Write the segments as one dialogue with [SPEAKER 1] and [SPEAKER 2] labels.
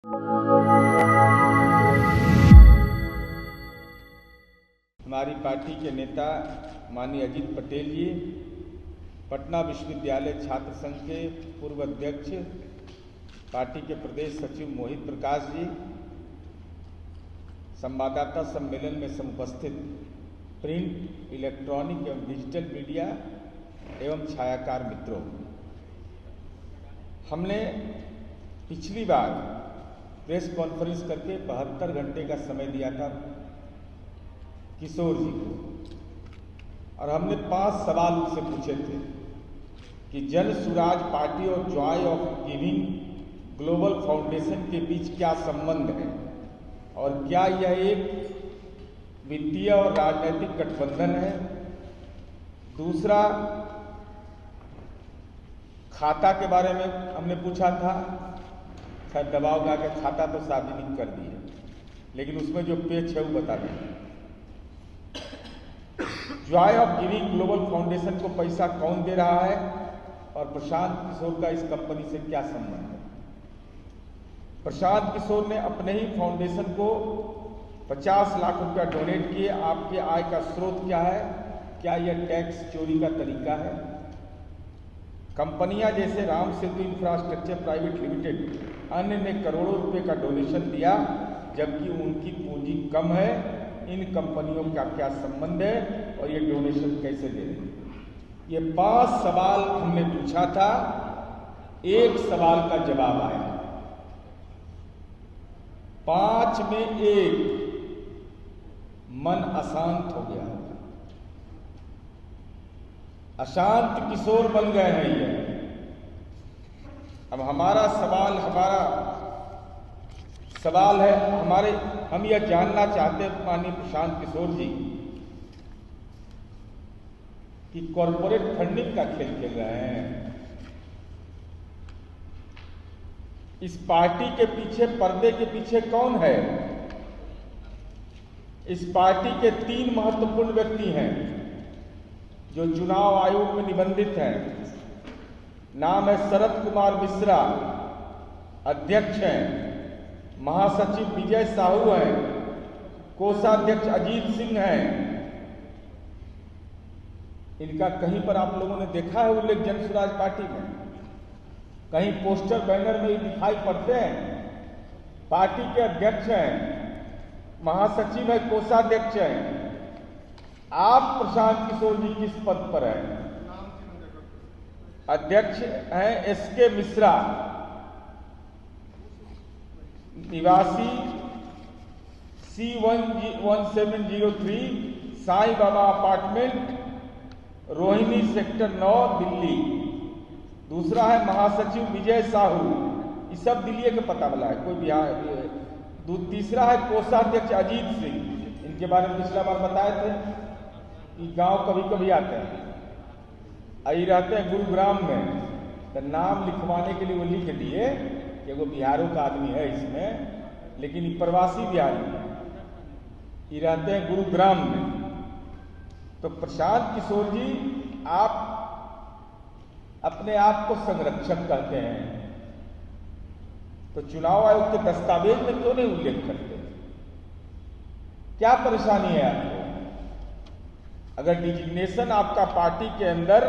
[SPEAKER 1] हमारी पार्टी के नेता माननीय अजीत पटेल जी, पटना विश्वविद्यालय छात्र संघ के पूर्व अध्यक्ष, पार्टी के प्रदेश सचिव मोहित प्रकाश जी, संवाददाता सम्मेलन में समुपस्थित प्रिंट, इलेक्ट्रॉनिक एवं डिजिटल मीडिया एवं छायाकार मित्रों, हमने पिछली बार प्रेस कॉन्फ्रेंस करके 72 घंटे का समय दिया था किशोर जी को, और हमने 5 सवाल उनसे पूछे थे कि जन सुराज पार्टी और Joy of giving global foundation के बीच क्या संबंध है और क्या यह एक वित्तीय और राजनीतिक गठबंधन है। दूसरा, खाता के बारे में हमने पूछा था, खैर दबाव गा के खाता तो सार्वजनिक कर दिए, लेकिन उसमें जो पेच है वो बता दें। Joy of giving global foundation को पैसा कौन दे रहा है और प्रशांत किशोर का इस कंपनी से क्या संबंध है। प्रशांत किशोर ने अपने ही फाउंडेशन को 50 लाख रुपया डोनेट किए। आपके आय का स्रोत क्या है? क्या यह टैक्स चोरी का तरीका है? कंपनियां जैसे Ram Setu infrastructure private limited अन्य ने करोड़ों रुपए का डोनेशन दिया, जबकि उनकी पूंजी कम है। इन कंपनियों का क्या संबंध है और ये डोनेशन कैसे दे रहे हैं? ये 5 सवाल हमने पूछा था, एक सवाल का जवाब आया। 5 में 1, मन अशांत हो गया, अशांत किशोर बन गए हैं ये। अब हमारा सवाल है, हम यह जानना चाहते हैं माननीय प्रशांत किशोर जी कि कॉरपोरेट फंडिंग का खेल खेल रहे हैं। इस पार्टी के पीछे, पर्दे के पीछे कौन है? इस पार्टी के 3 महत्वपूर्ण व्यक्ति हैं जो चुनाव आयोग में निबंधित हैं। नाम है शरद कुमार मिश्रा, अध्यक्ष हैं। महासचिव विजय साहू हैं। कोषाध्यक्ष अजीत सिंह हैं। इनका कहीं पर आप लोगों ने देखा है उल्लेख जन सुराज पार्टी में? कहीं पोस्टर बैनर में ही दिखाई पड़ते हैं? पार्टी के अध्यक्ष हैं, महासचिव है, कोषाध्यक्ष हैं। आप प्रशांत किशोर जी किस पद पर हैं? अध्यक्ष हैं एसके मिश्रा, निवासी C1703 Sai Baba apartment, Rohini sector 9, Delhi. दूसरा है महासचिव विजय साहू, ये सब दिल्ली के पता वाला है, कोई बिहार। तीसरा है कोषाध्यक्ष अजीत सिंह, इनके बारे में पिछला बार बताए थे। ये गांव कभी कभी आते हैं, आई रहते हैं गुरुग्राम में, तो नाम लिखवाने के लिए वो लिख दिए कि वो बिहारों का आदमी है इसमें, लेकिन ये प्रवासी बिहारी है, ये रहते हैं गुरुग्राम में। तो प्रशांत किशोर जी, आप अपने आप को संरक्षक कहते हैं, तो चुनाव आयोग के दस्तावेज में क्यों नहीं उल्लेख करते? क्या परेशानी है आपको? अगर डिजिग्नेशन आपका पार्टी के अंदर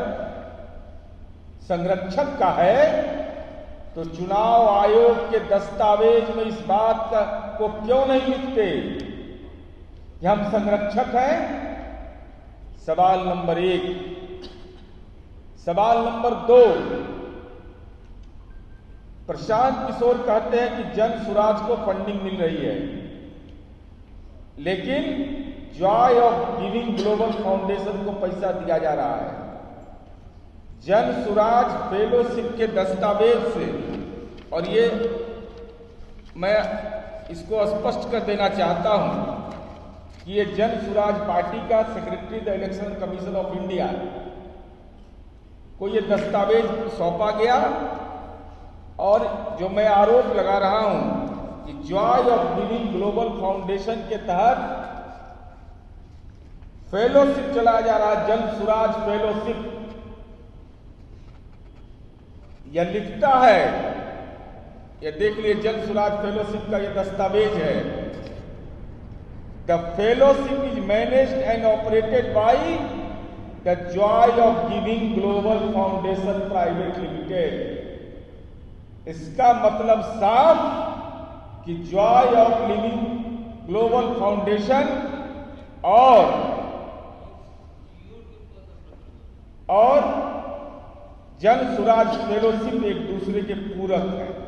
[SPEAKER 1] संरक्षक का है, तो चुनाव आयोग के दस्तावेज में इस बात को क्यों नहीं लिखते कि हम संरक्षक हैं? सवाल नंबर 1। सवाल नंबर 2, प्रशांत किशोर कहते हैं कि जन सुराज को फंडिंग मिल रही है, लेकिन Joy of giving global foundation को पैसा दिया जा रहा है। जन सुराज फेलोशिप के दस्तावेज से, और ये मैं इसको स्पष्ट कर देना चाहता हूं कि ये जन सुराज पार्टी का secretary the election commission of India को ये दस्तावेज सौंपा गया, और जो मैं आरोप लगा रहा हूं कि Joy of giving global foundation के तहत फेलोशिप चलाया जा रहा है, जन सुराज फेलोशिप। यह लिखता है ये देख लिए जन स्वराज फेलोशिप का ये दस्तावेज है। The fellowship is managed and operated by the Joy of giving global foundation private limited. इसका मतलब साफ कि Joy of living global foundation और जन स्वराज फेलोशिप एक दूसरे के पूरक हैं।